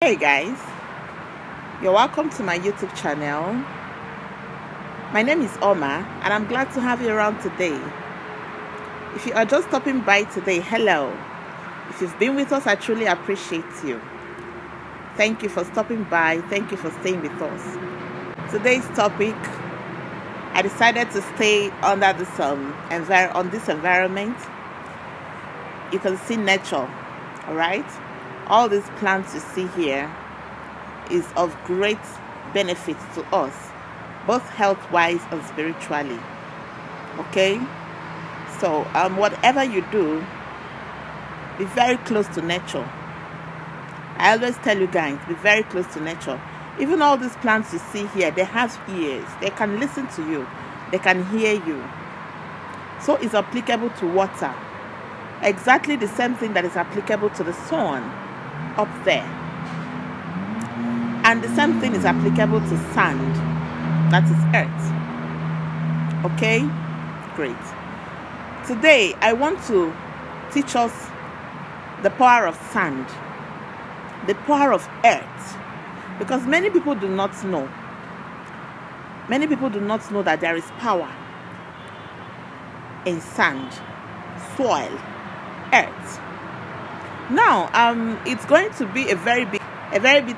Hey guys, you're welcome to my YouTube channel. My name is Oma and I'm glad to have you around today. If you are just stopping by today, hello. If you've been with us, I truly appreciate you. Thank you for stopping by. Thank you for staying with us. Today's topic, I decided to stay under this on this environment. You can see nature, all right? All these plants you see here is of great benefit to us, both health-wise and spiritually. Okay? So, whatever you do, be very close to nature. I always tell you guys, be very close to nature. Even all these plants you see here, they have ears. They can listen to you. They can hear you. So it's applicable to water. Exactly the same thing that is applicable to the sun up there. And the same thing is applicable to sand, that is earth. Okay? Great. Today, I want to teach us the power of sand, the power of earth, because many people do not know. Many people do not know that there is power in sand, soil, earth. Now, it's going to be a very big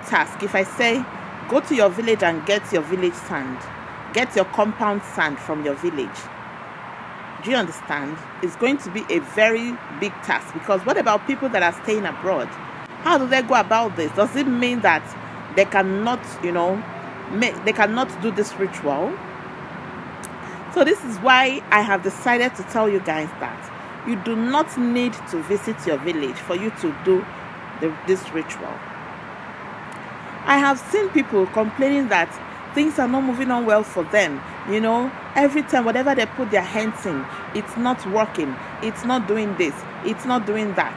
task if I say go to your village and get your village sand, get your compound sand from your village. Do you understand? It's going to be a very big task, because what about people that are staying abroad? How do they go about this? Does it mean that they cannot, they cannot do this ritual? So this is why I have decided to tell you guys that you do not need to visit your village for you to do this ritual. I have seen people complaining that things are not moving on well for them. Every time, whatever they put their hands in, it's not working. It's not doing this. It's not doing that.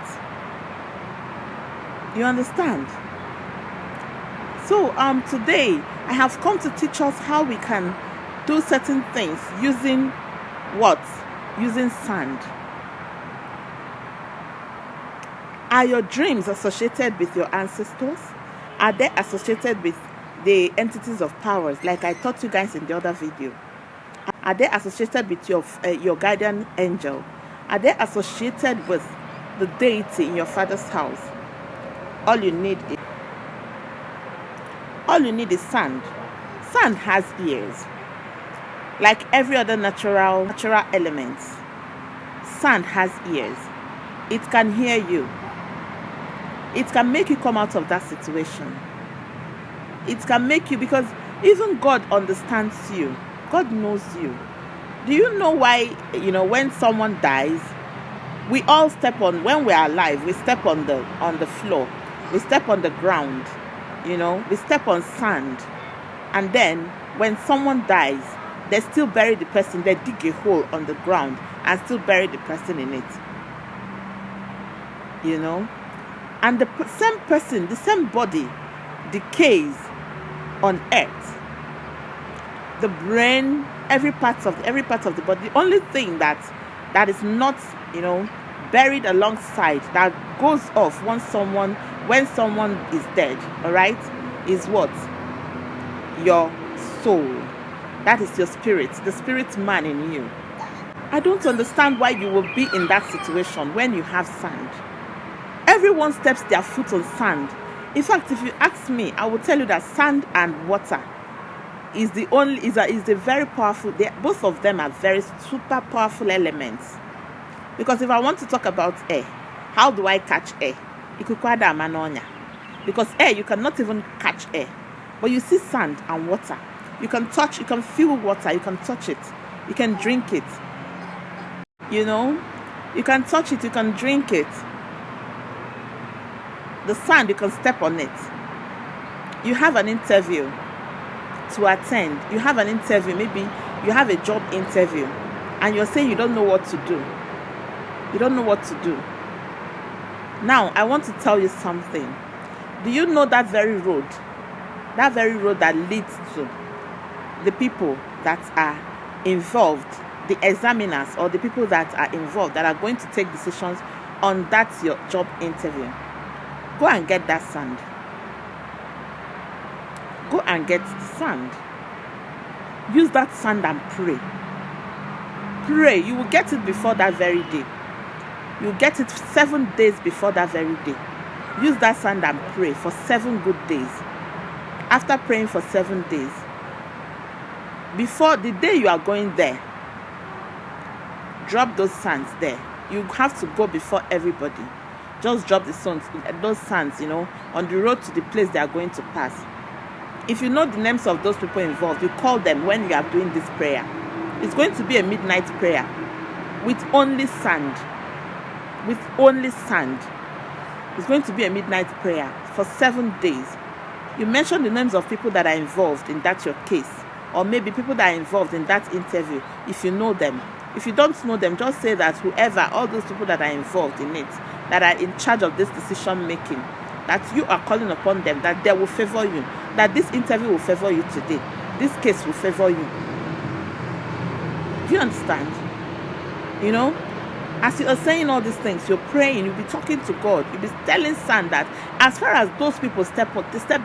You understand? So, today, I have come to teach us how we can do certain things using what? Using sand. Are your dreams associated with your ancestors? Are they associated with the entities of powers, like I taught you guys in the other video? Are they associated with your guardian angel? Are they associated with the deity in your father's house? All you need is sand. Sand has ears. Like every other natural element, sand has ears. It can hear you. It can make you come out of that situation. It can make you, because even God understands you. God knows you. Do you know why, when someone dies, we all step on, when we are alive, we step on the floor. We step on the ground. We step on sand. And then when someone dies, they still bury the person. They dig a hole on the ground and still bury the person in it. And the same person, the same body decays on earth. The brain, every part of the body. The only thing that is not, buried alongside, that goes off when someone is dead, all right, is what? Your soul. That is your spirit, the spirit man in you. I don't understand why you will be in that situation when you have sand. Everyone steps their foot on sand. In fact, if you ask me, I will tell you that sand and water is the very powerful. Both of them are very super powerful elements. Because if I want to talk about air, how do I catch air? Because air, you cannot even catch air. But you see sand and water. You can feel water, you can touch it, you can drink it. You can touch it, you can drink it. The sand, you can step on it. You have an interview to attend. You have an interview, maybe you have a job interview, and you're saying you don't know what to do. You don't know what to do. Now, I want to tell you something. Do you know that very road that leads to the people that are involved, the examiners or the people that are involved, that are going to take decisions on that your job interview? Go and get that sand. and get the sand. Use that sand and pray. Pray. You will get it before that very day. You'll get it 7 days before that very day. Use that sand and pray for 7 good days. After praying for 7 days, before the day you are going there, drop those sands there. You have to go before everybody. Just drop those sands, on the road to the place they are going to pass. If you know the names of those people involved, you call them when you are doing this prayer. It's going to be a midnight prayer with only sand. With only sand. It's going to be a midnight prayer for 7 days. You mention the names of people that are involved in that your case, or maybe people that are involved in that interview, if you know them. If you don't know them, just say that all those people that are involved in it, that are in charge of this decision making, that you are calling upon them, that they will favor you, that this interview will favor you today, this case will favor you. Do you understand? As you are saying all these things, you're praying, you'll be talking to God, you'll be telling sand that as far as those people step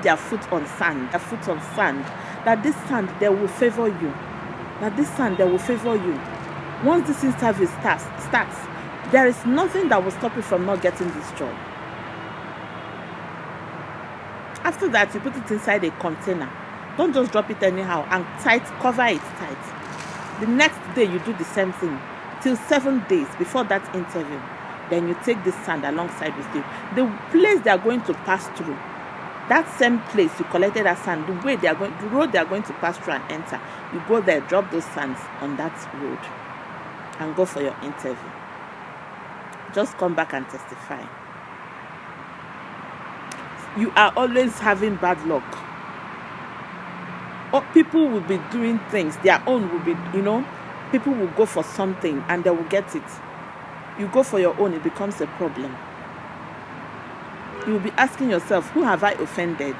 their foot on sand, that this sand, they will favor you. That this sand, they will favor you. Once this interview starts, there is nothing that will stop you from not getting this job. After that, you put it inside a container. Don't just drop it anyhow and cover it tight. The next day, you do the same thing till 7 days before that interview. Then you take this sand alongside with you. The place they are going to pass through, that same place you collected that sand, the road they are going to pass through and enter, you go there, drop those sands on that road, and go for your interview. Just come back and testify. You are always having bad luck. Or people will be doing things, their own will be, people will go for something and they will get it. You go for your own, it becomes a problem. You will be asking yourself, who have I offended?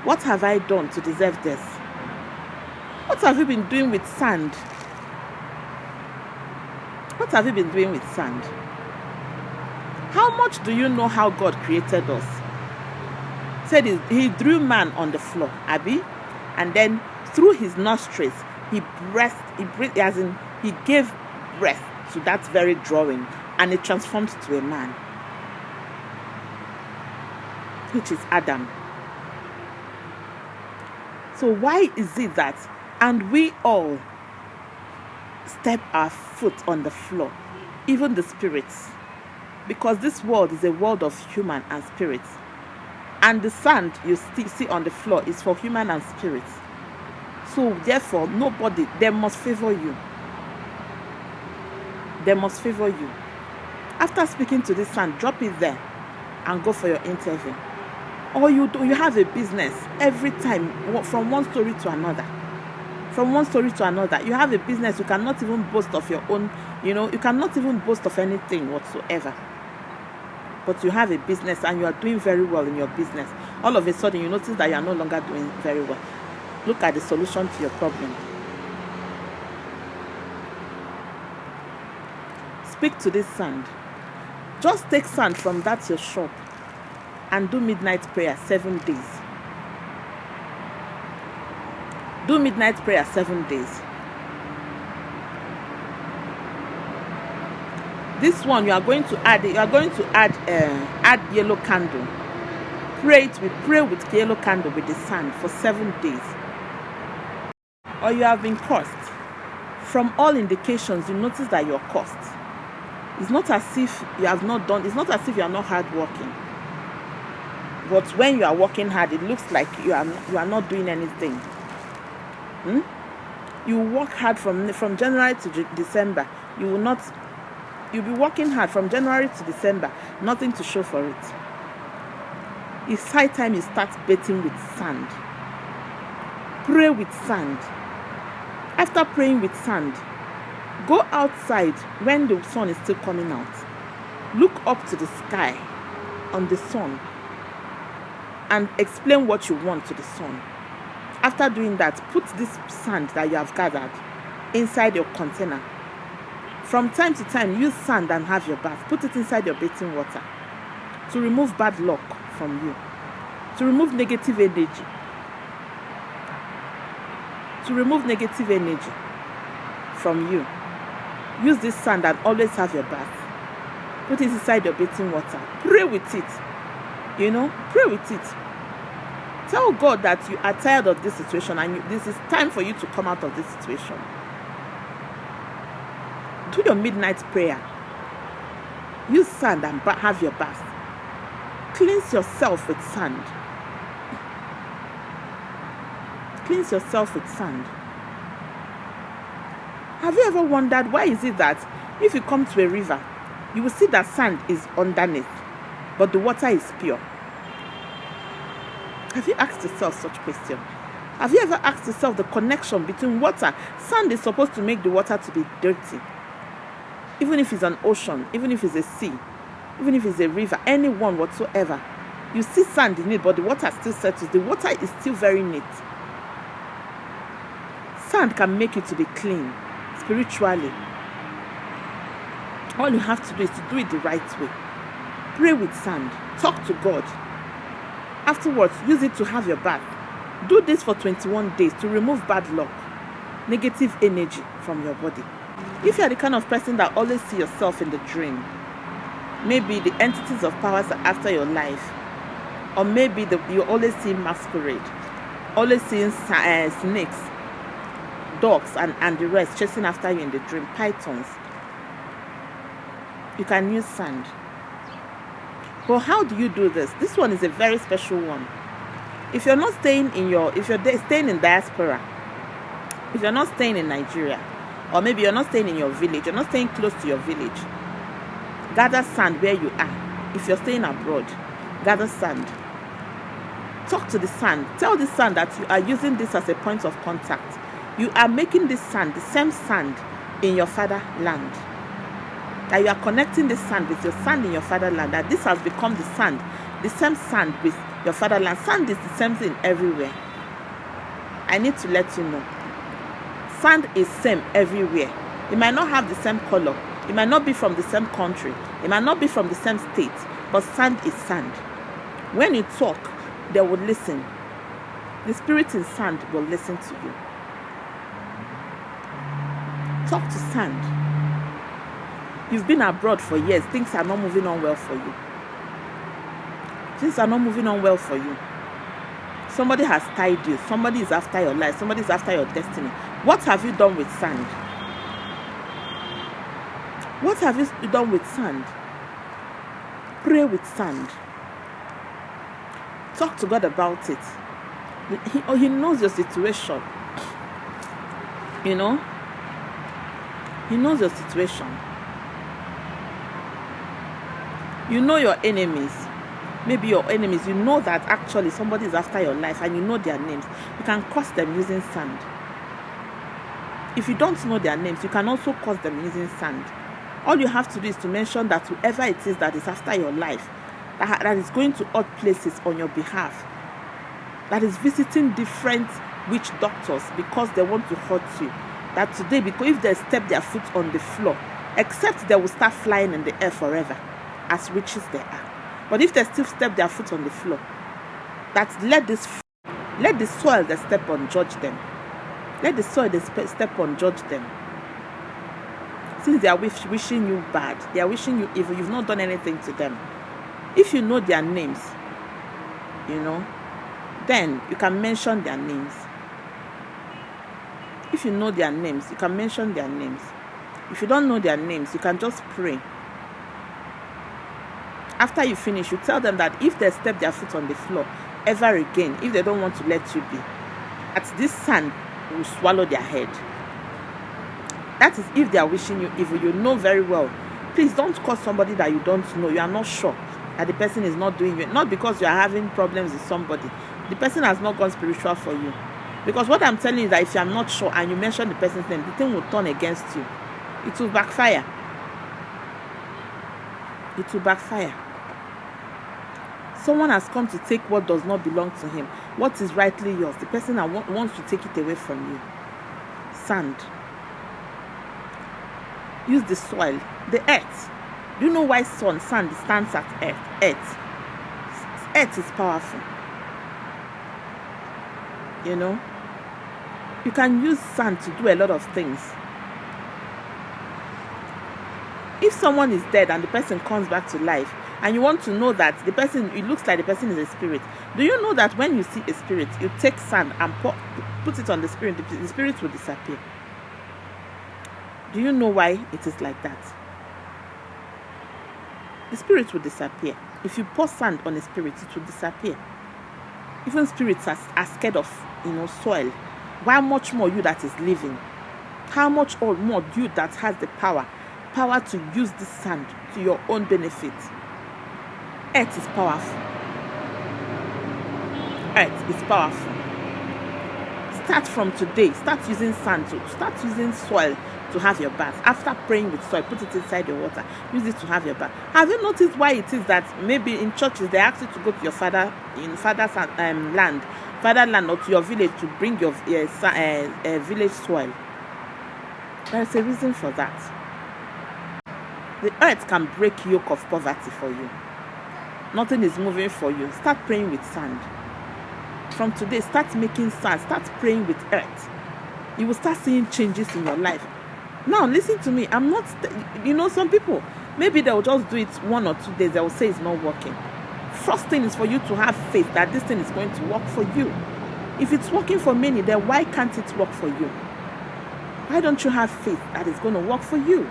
What have I done to deserve this? What have you been doing with sand? What have you been doing with sand? How much do you know how God created us? Said he drew man on the floor, Abi, and then through his nostrils, he gave breath to that very drawing, and it transformed to a man, which is Adam. So why is it that, and we all step our foot on the floor, even the spirits, because this world is a world of human and spirits, and the sand you see on the floor is for human and spirits. So therefore, they must favor you. They must favor you. After speaking to this sand, drop it there and go for your interview. Or you have a business every time, from one story to another. From one story to another. You have a business, you cannot even boast of your own, you cannot even boast of anything whatsoever. But you have a business and you are doing very well in your business. All of a sudden, you notice that you are no longer doing very well. Look at the solution to your problem. Speak to this sand. Just take sand from that your shop and do midnight prayer 7 days. Do midnight prayer 7 days. This one you are going to add yellow candle. Pray with yellow candle with the sand for 7 days. Or you have been cursed. From all indications, you notice that you're cursed. It's not as if you have not done, it's not as if you are not hardworking. But when you are working hard, it looks like you are not doing anything. You work hard from January to December. You'll be working hard from January to December, nothing to show for it. It's high time you start bathing with sand. Pray with sand. After praying with sand, go outside when the sun is still coming out. Look up to the sky on the sun and explain what you want to the sun. After doing that, put this sand that you have gathered inside your container. From time to time, use sand and have your bath. Put it inside your bathing water to remove bad luck from you, to remove negative energy. to remove negative energy from you. Use this sand and always have your bath. Put it inside your bathing water. Pray with it. Pray with it. Tell God that you are tired of this situation and this is time for you to come out of this situation. Do your midnight prayer. Use sand and have your bath. Cleanse yourself with sand. Cleanse yourself with sand. Have you ever wondered why is it that if you come to a river, you will see that sand is underneath, but the water is pure? Have you asked yourself such question? Have you ever asked yourself the connection between water? Sand is supposed to make the water to be dirty. Even if it's an ocean, even if it's a sea, even if it's a river, anyone whatsoever, you see sand in it, but the water still settles. The water is still very neat. Sand can make you to be clean spiritually. All you have to do is to do it the right way. Pray with sand. Talk to God. Afterwards, use it to have your bath. Do this for 21 days to remove bad luck, negative energy from your body. If you are the kind of person that always see yourself in the dream, maybe the entities of powers are after your life, or maybe you always see masquerade, always seeing snakes, dogs, and the rest chasing after you in the dream, pythons, you can use sand. But how do you do this? This one is a very special one. If you're not staying if you're staying in diaspora, if you're not staying in Nigeria, or maybe you're not staying in your village, you're not staying close to your village, gather sand where you are. If you're staying abroad, gather sand. Talk to the sand. Tell the sand that you are using this as a point of contact. You are making this sand, the same sand in your fatherland. That you are connecting the sand with your sand in your fatherland. That this has become the sand, the same sand with your fatherland. Sand is the same thing everywhere. I need to let you know. Sand is same everywhere. It might not have the same color. It might not be from the same country. It might not be from the same state. But sand is sand. When you talk, they will listen. The spirit in sand will listen to you. Talk to sand. You've been abroad for years. Things are not moving on well for you. Things are not moving on well for you. Somebody has tied you. Somebody is after your life. Somebody is after your destiny. What have you done with sand? What have you done with sand? Pray with sand. Talk to God about it. He knows your situation. He knows your situation. You know your enemies. Maybe your enemies, you know that actually somebody is after your life and you know their names. You can curse them using sand. If you don't know their names, you can also curse them using sand. All you have to do is to mention that whoever it is that is after your life, that is going to odd places on your behalf, that is visiting different witch doctors because they want to hurt you, that today, because if they step their foot on the floor, except they will start flying in the air forever, as witches they are. But if they still step their foot on the floor, that let the soil they step on judge them. Let the soil they step on judge them. Since they are wishing you bad, they are wishing you evil, you've not done anything to them. If you know their names, then you can mention their names. If you know their names, you can mention their names. If you don't know their names, you can just pray. After you finish, you tell them that if they step their foot on the floor ever again, if they don't want to let you be, at this sand will swallow their head. That is if they are wishing you evil. You know very well. Please don't call somebody that you don't know. You are not sure that the person is not doing it. Not because you are having problems with somebody. The person has not gone spiritual for you. Because what I'm telling you is that if you are not sure and you mention the person's name, the thing will turn against you. It will backfire. It will backfire. Someone has come to take what does not belong to him. What is rightly yours. The person that wants to take it away from you. Sand. Use the soil. The earth. Do you know why sand stands at earth? Earth is powerful. You can use sand to do a lot of things. If someone is dead and the person comes back to life, and you want to know that the person, it looks like the person is a spirit, do you know that when you see a spirit, you take sand and put it on the spirit will disappear? Do you know why it is like that? The spirit will disappear. If you pour sand on a spirit, it will disappear. Even spirits are scared of, soil. Why much more you that is living? How much more you that has the power to use this sand to your own benefit? Earth is powerful. Earth is powerful. Start from today. Start using sand start using soil to have your bath. After praying with soil, put it inside your water. Use it to have your bath. Have you noticed why it is that maybe in churches they ask you to go to your fatherland, or to your village to bring your village soil? There is a reason for that. The earth can break yoke of poverty for you. Nothing is moving for you. Start praying with sand. From today, start making sand. Start praying with earth. You will start seeing changes in your life. Now, listen to me. I'm not, some people, maybe they'll just do it 1 or 2 days. They will say it's not working. First thing is for you to have faith that this thing is going to work for you. If it's working for many, then why can't it work for you? Why don't you have faith that it's going to work for you?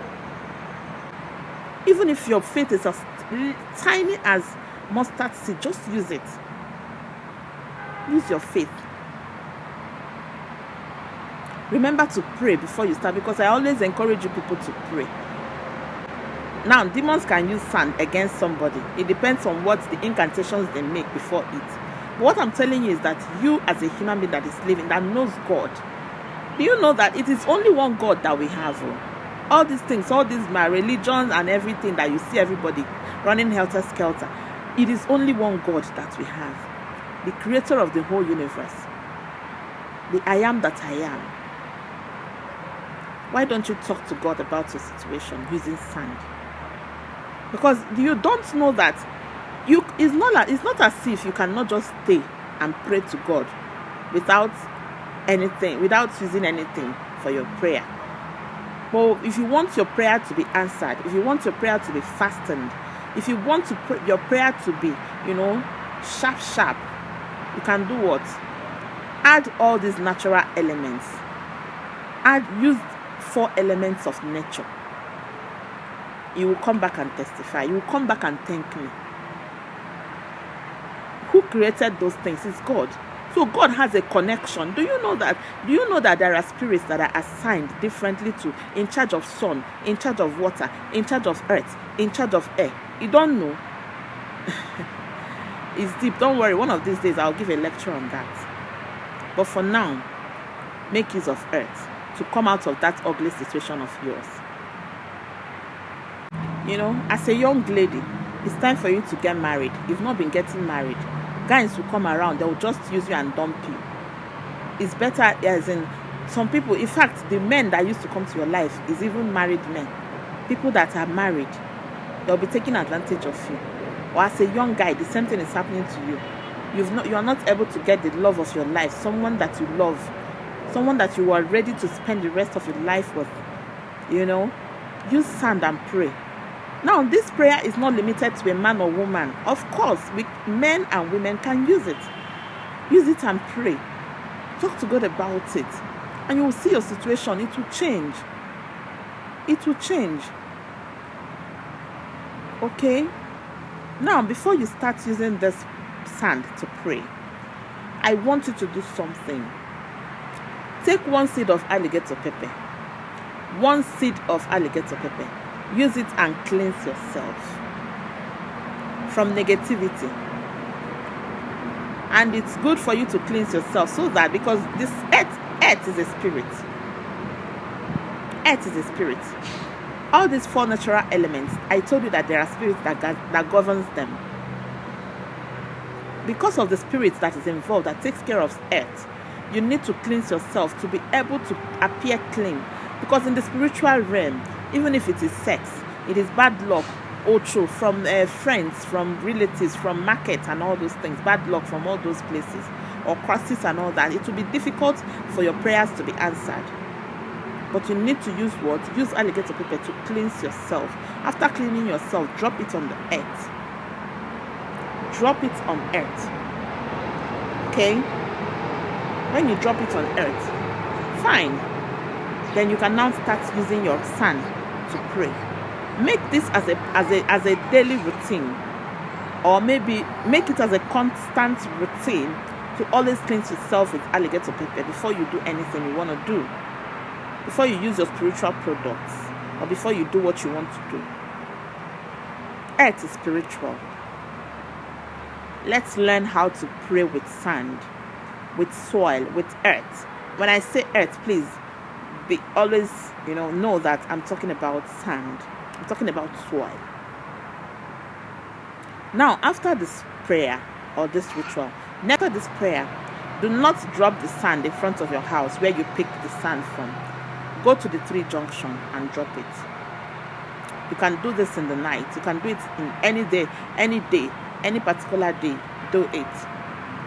Even if your faith is as tiny as mustard seed, just use it. Use your faith. Remember to pray before you start, because I always encourage you people to pray. Now, demons can use sand against somebody. It depends on what the incantations they make before it. But what I'm telling you is that you, as a human being that is living, that knows God, do you know that it is only one God that we have? All these things, all these my religions and everything that you see everybody running helter-skelter, it is only one God that we have. The creator of the whole universe. The I am that I am. Why don't you talk to God about your situation using sand? Because you don't know that it's not as if you cannot just stay and pray to God without using anything for your prayer. But if you want your prayer to be answered, if you want your prayer to be fastened, if you want your prayer to be, sharp, you can do what? Add all these natural elements. Use 4 elements of nature. You will come back and testify. You will come back and thank me. Who created those things? It's God. So God has a connection. Do you know that? Do you know that there are spirits that are assigned differently to, in charge of sun, in charge of water, in charge of earth, in charge of air? You don't know. It's deep. Don't worry. One of these days I'll give a lecture on that. But for now, make use of earth to come out of that ugly situation of yours. As a young lady, it's time for you to get married. You've not been getting married. Guys will come around, they will just use you and dump you. It's better, as in some people, in fact, the men that used to come to your life is even married men. People that are married, they'll be taking advantage of you. Or as a young guy, the same thing is happening to you. You are not able to get the love of your life, someone that you love, someone that you are ready to spend the rest of your life with. Use sand and pray. Now, this prayer is not limited to a man or woman. Of course, men and women can use it. Use it and pray. Talk to God about it. And you will see your situation. It will change. It will change. Okay? Now, before you start using this sand to pray, I want you to do something. Take 1 seed of alligator pepper. 1 seed of alligator pepper. Use it and cleanse yourself from negativity. And it's good for you to cleanse yourself so that, because this earth is a spirit. Earth is a spirit. All these 4 natural elements, I told you that there are spirits that governs them. Because of the spirit that is involved, that takes care of earth, you need to cleanse yourself to be able to appear clean. Because in the spiritual realm, even if it is sex, it is bad luck, from friends, from relatives, from market and all those things, bad luck from all those places. or crosses and all that, it will be difficult for your prayers to be answered. But you need to use what? Use alligator pepper to cleanse yourself. After cleaning yourself, drop it on the earth. Drop it on earth. Okay? When you drop it on earth, fine. Then you can now start using your sand to pray. Make this as a daily routine, or maybe make it as a constant routine to always cleanse yourself with alligator pepper before you do anything you want to do, before you use your spiritual products, or before you do what you want to do. Earth is spiritual. Let's learn how to pray with sand, with soil, with earth. When I say earth, please be always know that I'm talking about sand. I'm talking about soil. Now, after this prayer or this ritual, after this prayer, do not drop the sand in front of your house where you picked the sand from. Go to the tree junction and drop it. You can do this in the night. You can do it in any day, any particular day. Do it,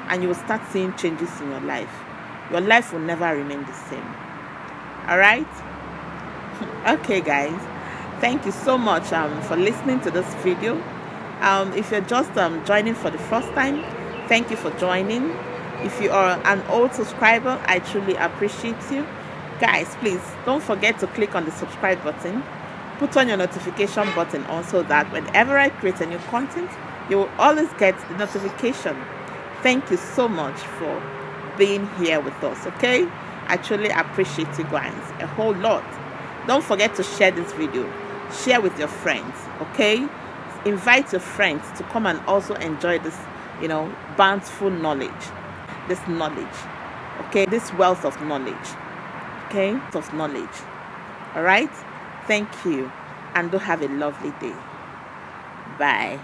and you will start seeing changes in your life. Your life will never remain the same. All right? Okay, guys. Thank you so much for listening to this video. If you're just joining for the first time, thank you for joining. If you are an old subscriber, I truly appreciate you. Guys, please don't forget to click on the subscribe button. Put on your notification button also, that whenever I create a new content, you will always get the notification. Thank you so much for being here with us, okay? I truly appreciate you guys a whole lot. Don't forget to share this video. Share with your friends, okay? Invite your friends to come and also enjoy this, bountiful knowledge. This knowledge, okay? This wealth of knowledge, okay? Of knowledge. All right? Thank you, and do have a lovely day. Bye.